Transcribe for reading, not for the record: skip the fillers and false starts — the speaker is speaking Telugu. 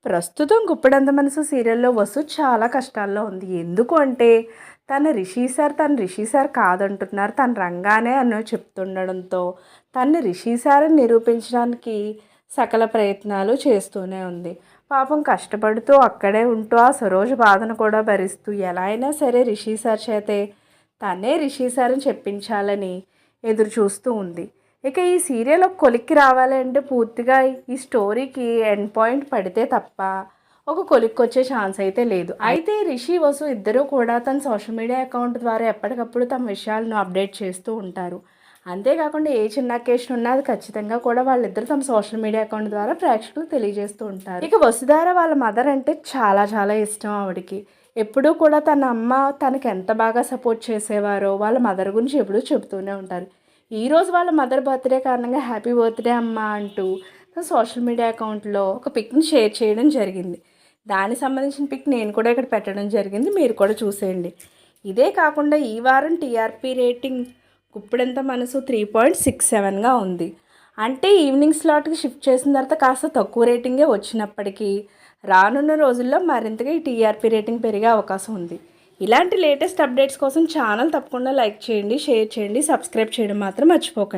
ప్రస్తుతం గుప్పెడంత మనసు సీరియల్లో వసు చాలా కష్టాల్లో ఉంది. ఎందుకు అంటే తను రిషి సార్ కాదంటున్నారు. తను రంగానే అని చెప్తుండడంతో రిషి సార్ని నిరూపించడానికి సకల ప్రయత్నాలు చేస్తూనే ఉంది. పాపం కష్టపడుతూ అక్కడే ఉంటూ ఆ సరోజ బాధను కూడా భరిస్తూ ఎలా అయినా సరే రిషి సార్ చేతే రిషి సార్ని చెప్పించాలని ఎదురు చూస్తూ ఉంది. ఇక ఈ సీరియల్ ఒక కొలిక్కి రావాలంటే పూర్తిగా ఈ స్టోరీకి ఎండ్ పాయింట్ పడితే తప్ప ఒక కొలిక్కి వచ్చే ఛాన్స్ అయితే లేదు. అయితే రిషి వసు ఇద్దరూ కూడా తన సోషల్ మీడియా అకౌంట్ ద్వారా ఎప్పటికప్పుడు తమ విషయాలను అప్డేట్ చేస్తూ ఉంటారు. అంతేకాకుండా ఏ చిన్న అకేషన్ ఉన్నా అది ఖచ్చితంగా కూడా వాళ్ళిద్దరు తమ సోషల్ మీడియా అకౌంట్ ద్వారా ప్రేక్షకులకు తెలియజేస్తూ ఉంటారు. ఇక వసుధార వాళ్ళ మదర్ అంటే చాలా చాలా ఇష్టం ఆవిడకి. ఎప్పుడూ కూడా తన అమ్మ తనకి ఎంత బాగా సపోర్ట్ చేసేవారో వాళ్ళ మదర్ గురించి ఎప్పుడూ చెబుతూనే ఉంటారు. ఈరోజు వాళ్ళ మదర్ బర్త్డే కారణంగా హ్యాపీ బర్త్డే అమ్మ అంటూ తన సోషల్ మీడియా అకౌంట్లో ఒక పిక్ని షేర్ చేయడం జరిగింది. దానికి సంబంధించిన పిక్ నేను కూడా ఇక్కడ పెట్టడం జరిగింది, మీరు కూడా చూసేయండి. ఇదే కాకుండా ఈ వారం టీఆర్పీ రేటింగ్ గుప్పెడంత మనసు 3.67గా ఉంది. అంటే ఈవినింగ్ స్లాట్కి షిఫ్ట్ చేసిన తర్వాత కాస్త తక్కువ రేటింగే వచ్చినప్పటికీ రానున్న రోజుల్లో మరింతగా ఈ టీఆర్పీ రేటింగ్ పెరిగే అవకాశం ఉంది. ఇలాంటి లేటెస్ట్ అప్డేట్స్ కోసం ఛానల్ తప్పకుండా లైక్ చేయండి, షేర్ చేయండి, సబ్స్క్రైబ్ చేయడం మాత్రం మర్చిపోకండి.